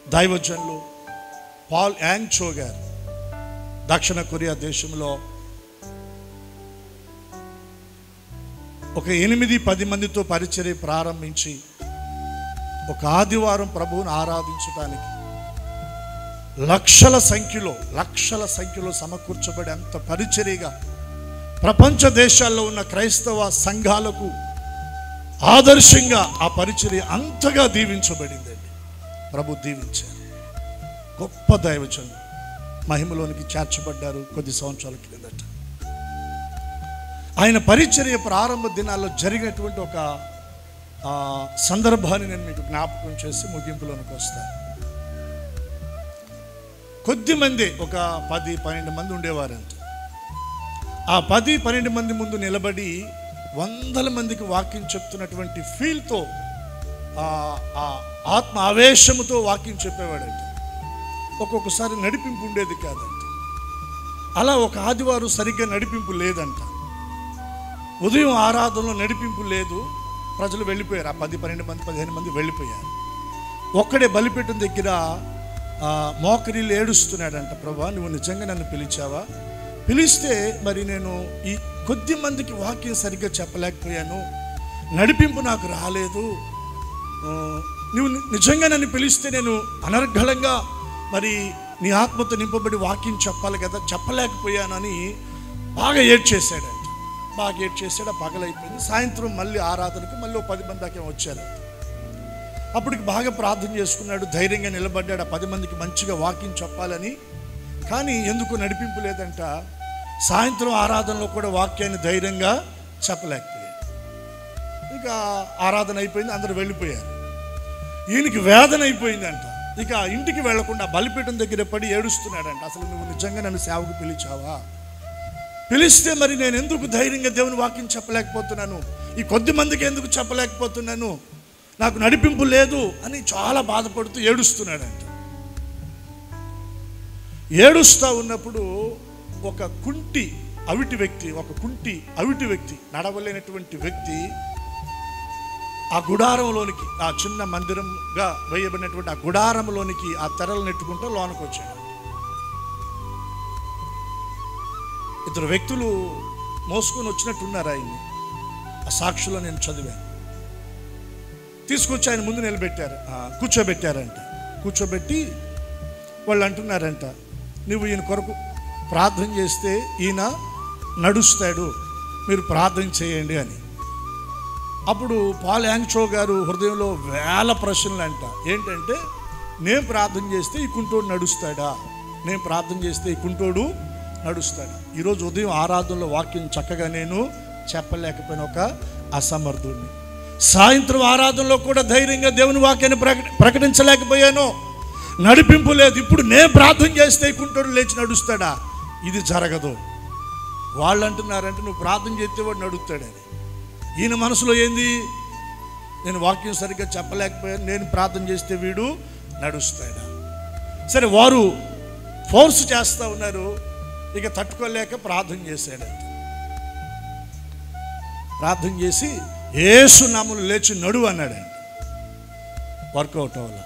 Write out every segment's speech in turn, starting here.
దైవజనులు Paul young చో గారు దక్షిణ కొరియా దేశంలో ఒక 8-10 మందితో పరిచర్య ప్రారంభించి ఒక ఆదివారం ప్రభువుని ఆరాధించడానికి లక్షల సంఖ్యలో సమకూర్చబడి అంత పరిచర్యగా ప్రపంచ దేశాల్లో ఉన్న క్రైస్తవ సంఘాలకు ఆదర్శంగా ఆ పరిచర్య అంతగా దీవించబడిందండి. ప్రభు దీవించారు. గొప్ప దైవజనులు మహిమలోనికి చేర్చబడ్డారు. కొద్ది సంవత్సరాల కిందట ఆయన పరిచర్య ప్రారంభ దినాల్లో జరిగినటువంటి ఒక సందర్భాన్ని నేను మీకు జ్ఞాపకం చేసి ముగింపులోనికి వస్తాను. కొద్దిమంది ఒక 10-12 మంది ఉండేవారంట. ఆ 10-12 మంది ముందు నిలబడి 100 మందికి వాక్యం చెప్తున్నటువంటి ఫీల్తో ఆత్మ ఆవేశముతో వాక్యం చెప్పేవాడంట. ఒక్కొక్కసారి నడిపింపు ఉండేది కాదంట. అలా ఒక ఆదివారం సరిగ్గా నడిపింపు లేదంట. ఉదయం ఆరాధనలో నడిపింపు లేదు. ప్రజలు వెళ్ళిపోయారు. ఆ 10-12 మంది 15 మంది వెళ్ళిపోయారు. ఒక్కడే బలిపీఠం దగ్గర మోకరిల్లు ఏడుస్తున్నాడంట. ప్రభా, నువ్వు నిజంగా నన్ను పిలిచావా? పిలిస్తే మరి నేను ఈ కొద్ది మందికి వాక్యం సరిగ్గా చెప్పలేకపోయాను, నడిపింపు నాకు రాలేదు. నువ్వు నిజంగా నన్ను పిలిస్తే నేను అనర్గళంగా మరి నీ ఆత్మతో నింపబడి వాక్యం చెప్పాలి కదా, చెప్పలేకపోయాను అని బాగా ఏడ్చేశాడంట. ఆ పగలైపోయింది. సాయంత్రం మళ్ళీ ఆరాధనకు మళ్ళీ 10 మంది దాకా వచ్చారు. అప్పటికి బాగా ప్రార్థన చేసుకున్నాడు, ధైర్యంగా నిలబడ్డాడు 10 మందికి మంచిగా వాక్యం చెప్పాలని. కానీ ఎందుకు నడిపింపు లేదంట. సాయంత్రం ఆరాధనలో కూడా వాక్యాన్ని ధైర్యంగా చెప్పలేకపోయాడు. ఇక ఆరాధన అయిపోయింది, అందరూ వెళ్ళిపోయారు. ఈయనకి వేదన అయిపోయిందంట. ఇక ఇంటికి వెళ్లకుండా బలిపీఠం దగ్గర పడి ఏడుస్తున్నాడంట. అసలు నువ్వు నిజంగా నన్ను సేవకు పిలిచావా? పిలిస్తే మరి నేను ఎందుకు ధైర్యంగా దేవుని వాక్యం చెప్పలేకపోతున్నాను? ఈ కొద్ది మందికి ఎందుకు చెప్పలేకపోతున్నాను? నాకు నడిపింపు లేదు అని చాలా బాధపడుతూ ఏడుస్తున్నాడంట. ఏడుస్తూ ఉన్నప్పుడు ఒక కుంటి అవిటి వ్యక్తి నడవలేనటువంటి వ్యక్తి ఆ గుడారంలోనికి, ఆ చిన్న మందిరంగా వేయబడినటువంటి ఆ గుడారంలోనికి ఆ తెరలు నెట్టుకుంటూ లోనికి వచ్చాడు. 2 వ్యక్తులు మోసుకొని వచ్చినట్టున్నారు ఆయన్ని. ఆ సాక్షిలో నేను చదివాను. తీసుకొచ్చి ఆయన ముందు నిలబెట్టారు, కూర్చోబెట్టారంట. కూర్చోబెట్టి వాళ్ళు అంటున్నారంట, నువ్వు ఈయన కొరకు ప్రార్థన చేస్తే ఈయన నడుస్తాడు, మీరు ప్రార్థన చేయండి అని. అప్పుడు పాల్ యాంగ్ చో గారు హృదయంలో వేల ప్రశ్నలు అంట. ఏంటంటే, నేను ప్రార్థన చేస్తే ఈ కుంటోడు నడుస్తాడా? నేను ప్రార్థన చేస్తే ఈ కుంటోడు నడుస్తాడా? ఈరోజు ఉదయం ఆరాధనలో వాక్యం చక్కగా నేను చెప్పలేకపోయిన ఒక అసమర్థుడిని. సాయంత్రం ఆరాధనలో కూడా ధైర్యంగా దేవుని వాక్యాన్ని ప్రకటించలేకపోయాను, నడిపింపు లేదు. ఇప్పుడు నేను ప్రార్థన చేస్తే ఈ కుంటోడు లేచి నడుస్తాడా? ఇది జరగదు. వాళ్ళు అంటున్నారంటే నువ్వు ప్రార్థన చేస్తే వాడు నడుస్తాడని. ఈయన మనసులో ఏంది? నేను వాక్యం సరిగ్గా చెప్పలేకపోయాను, నేను ప్రార్థన చేస్తే వీడు నడుస్తాడా? సరే, వారు ఫోర్స్ చేస్తూ ఉన్నారు. ఇక తట్టుకోలేక ప్రార్థన చేశాడంట. ప్రార్థన చేసి యేసు నామములో లేచి నడువు అన్నాడంట. వర్కౌట్ అవ్వాల.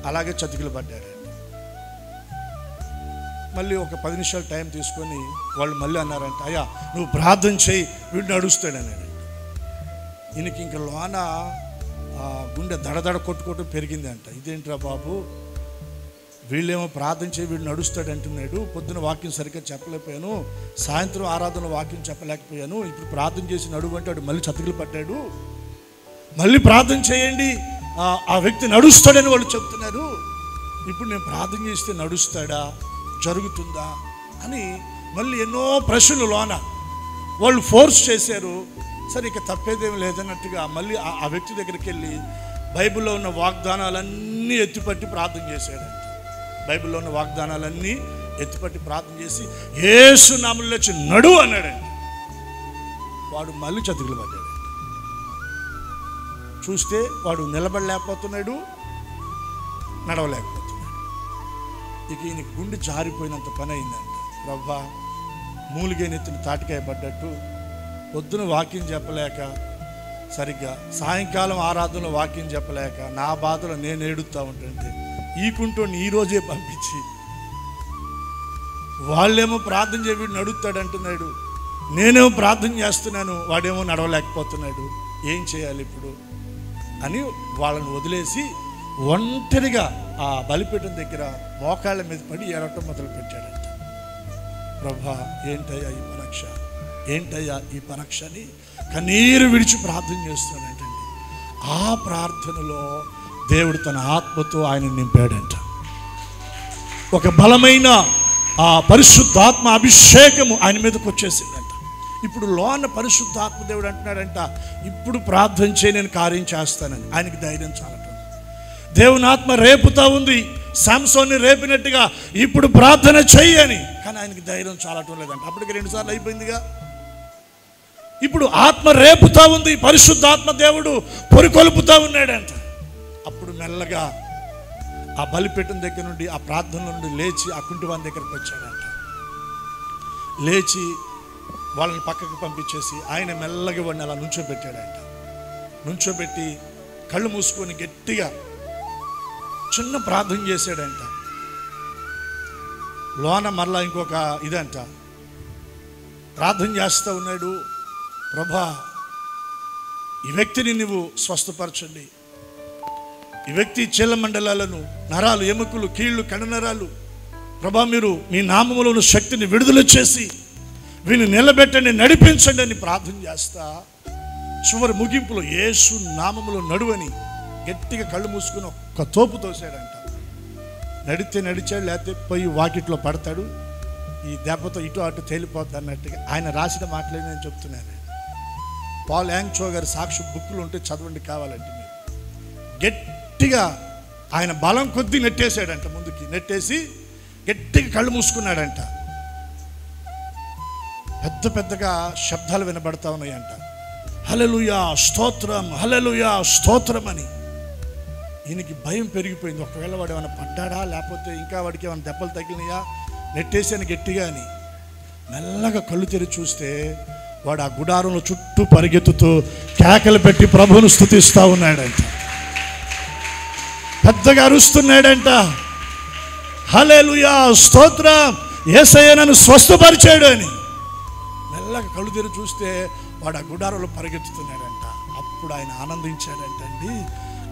అలాగే చతికిలు పడ్డాడంట. మళ్ళీ ఒక 10 నిమిషాలు టైం తీసుకొని వాళ్ళు మళ్ళీ అన్నారంట, అయ్యా నువ్వు ప్రార్థన చేయి, వీడు నడుస్తాడన్నాడు. ఈయనకి ఇంక లోన గుండె దడదడ కొట్టుకోవటం పెరిగింది అంట. ఇదేంట్రా బాబు, వీళ్ళేమో ప్రార్థన చేయి వీడు నడుస్తాడు అంటున్నాడు, పొద్దున వాక్యం సరిగ్గా చెప్పలేకపోయాను, సాయంత్రం ఆరాధన వాక్యం చెప్పలేకపోయాను, ఇప్పుడు ప్రార్థన చేసి నడువు అంటాడు. మళ్ళీ చతికిలు పడ్డాడు. మళ్ళీ ప్రార్థన చేయండి, ఆ వ్యక్తి నడుస్తాడని వాళ్ళు చెప్తున్నారు. ఇప్పుడు నేను ప్రార్థన చేస్తే నడుస్తాడా, జరుగుతుందా అని మళ్ళీ ఎన్నో ప్రశ్నలు లోన వాళ్ళు ఫోర్స్ చేశారు. సరే, ఇక తప్పేదేమి లేదన్నట్టుగా మళ్ళీ ఆ వ్యక్తి దగ్గరికి వెళ్ళి బైబిల్లో ఉన్న వాగ్దానాలన్నీ ఎత్తిపట్టి ప్రార్థన చేశాడంట. బైబిల్లో ఉన్న వాగ్దానాలన్నీ ఎత్తిపట్టి ప్రార్థన చేసి యేసు నామములో లేచి నడువు అన్నాడంట. వాడు మళ్ళీ చతికిలు పడ్డాడంట. చూస్తే వాడు నిలబడలేకపోతున్నాడు, నడవలేకపోతున్నాడు. ఇక ఈయన గుండె జారిపోయినంత పని అయిందంట. ప్రభా, మూలిగే నెత్తిన తాటికాయ పడ్డట్టు పొద్దున వాక్యం చెప్పలేక సరిగ్గా సాయంకాలం ఆరాధనలో వాక్యం చెప్పలేక నా బాధలో నేను ఏడుస్తూ ఉంటుంటే ఈకుంటోని ఈరోజే పంపించి వాళ్ళేమో ప్రార్థన చేసి వీడు నడుస్తాడంటున్నాడు, నేనేమో ప్రార్థన చేస్తున్నాను వాడేమో నడవలేకపోతున్నాడు, ఏం చేయాలి ఇప్పుడు అని వాళ్ళని వదిలేసి ఒంటరిగా ఆ బలిపీఠం దగ్గర మోకాళ్ళ మీద పడి ఏడవటం మొదలు పెట్టాడంట. ప్రభా ఏంటయ్యా ఈ పరీక్ష, ఏంటయ్యా ఈ పరీక్ష అని కన్నీరు విడిచి ప్రార్థన చేస్తున్నాడంటండి. ఆ ప్రార్థనలో దేవుడు తన ఆత్మతో ఆయన నింపాడంట. ఒక బలమైన ఆ పరిశుద్ధాత్మ అభిషేకము ఆయన మీదకి వచ్చేసిందంట. ఇప్పుడు లోన పరిశుద్ధాత్మ దేవుడు అంటున్నాడంట, ఇప్పుడు ప్రార్థన చేయి నేను కార్యం చేస్తానని. ఆయనకి ధైర్యం చాలటం. దేవుని ఆత్మ రేపుతా ఉంది, సాంసోన్ని రేపినట్టుగా ఇప్పుడు ప్రార్థన చెయ్యి అని. కానీ ఆయనకి ధైర్యం చాలటం లేదంట. అప్పటికి 2 సార్లు అయిపోయిందిగా. ఇప్పుడు ఆత్మ రేపుతా ఉంది, పరిశుద్ధాత్మ దేవుడు పొరికొలుపుతా ఉన్నాడంట. అప్పుడు మెల్లగా ఆ బలిపీఠం దగ్గర నుండి ఆ ప్రార్థన నుండి లేచి ఆ కుంటివాని దగ్గరకు వచ్చాడంట. లేచి వాళ్ళని పక్కకు పంపించేసి ఆయన మెల్లగా వాడిని అలా నుంచోబెట్టాడంట. నుంచోబెట్టి కళ్ళు మూసుకొని గట్టిగా చిన్న ప్రార్థన చేశాడంట. లోన మరలా ఇంకొక ఇదంట ప్రార్థన చేస్తూ ఉన్నాడు, ప్రభా ఈ వ్యక్తిని నువ్వు స్వస్థపరచండి, ఈ వ్యక్తి చీలమండలాలను, నరాలు, ఎముకలు, కీళ్ళు, కండనరాలు ప్రభా మీరు మీ నామములోని శక్తిని విడుదల చేసి వీని నిలబెట్టండి, నడిపించండి అని ప్రార్థన చేస్తా చివరి ముగింపులో యేసు నామములో నడువని గట్టిగా కళ్ళు మూసుకుని ఒక్క తోపు తోసాడంట. నడితే నడిచాడు, లేకపోతే పోయి వాకిట్లో పడతాడు, ఈ దెబ్బతో ఇటు అటు తేలిపోద్ది అన్నట్టుగా ఆయన రాసిన మాటలే నేను చెప్తున్నాను. పాల్ యాంగ్చో గారి సాక్షి బుక్కులు ఉంటే చదవండి కావాలంటే మీరు. గట్టిగా ఆయన బలం కొద్దీ నెట్టేశాడంట, ముందుకి నెట్టేసి గట్టిగా కళ్ళు మూసుకున్నాడంట. పెద్ద పెద్దగా శబ్దాలు వినబడతా ఉన్నాయంట, హల్లెలూయా స్తోత్రం, హల్లెలూయా స్తోత్రం అని. ఈయనకి భయం పెరిగిపోయింది, ఒకవేళ వాడు ఏమైనా పడ్డాడా, లేకపోతే ఇంకా వాడికి ఏమైనా దెబ్బలు తగిలినాయా, నెట్టేసాను గట్టిగా అని. మెల్లగా కళ్ళు తెరిచి చూస్తే వాడు ఆ గుడారంలో చుట్టూ పరిగెత్తుతూ కేకలు పెట్టి ప్రభువును స్తుతిస్తూ ఉన్నాడంట. పెద్దగా అరుస్తున్నాడంట, హల్లెలూయా స్తోత్రం, యేసయ్య నన్ను స్వస్థపరిచాడు అని. మెల్లగా కళ్ళు తెరిచి చూస్తే వాడు ఆ గుడారంలో పరిగెత్తుతున్నాడంట. అప్పుడు ఆయన ఆనందించాడంటండి,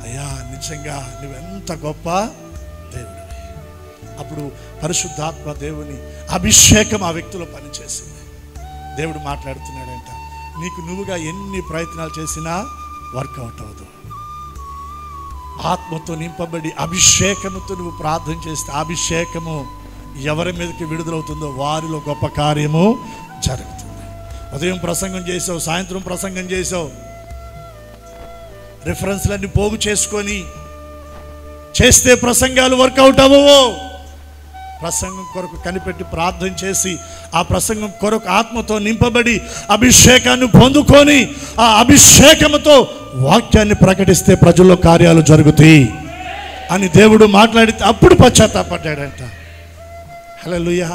అయ్యా నిజంగా నువ్వెంత గొప్ప దేవుడివి. అప్పుడు పరిశుద్ధాత్మ దేవుని అభిషేకం ఆ వ్యక్తిలో పనిచేసింది. దేవుడు మాట్లాడుతున్నాడంట, నీకు నువ్వుగా ఎన్ని ప్రయత్నాలు చేసినా వర్కౌట్ అవ్వదు. ఆత్మతో నింపబడి అభిషేకముతో నువ్వు ప్రార్థన చేస్తే అభిషేకము ఎవరి మీదకి విడుదలవుతుందో వారిలో గొప్ప కార్యము జరుగుతుంది. ఉదయం ప్రసంగం చేసావు, సాయంత్రం ప్రసంగం చేసావు, రిఫరెన్స్లన్నీ పోగు చేసుకొని చేస్తే ప్రసంగాలు వర్కౌట్ అవ్వవు. ప్రసంగం కొరకు కనిపెట్టి ప్రార్థన చేసి ఆ ప్రసంగం కొరకు ఆత్మతో నింపబడి అభిషేకాన్ని పొందుకొని ఆ అభిషేకముతో వాక్యాన్ని ప్రకటిస్తే ప్రజల్లో కార్యాలు జరుగుతాయి అని దేవుడు మాట్లాడితే అప్పుడు పశ్చాత్తాపడ్డాడంట. హల్లెలూయా.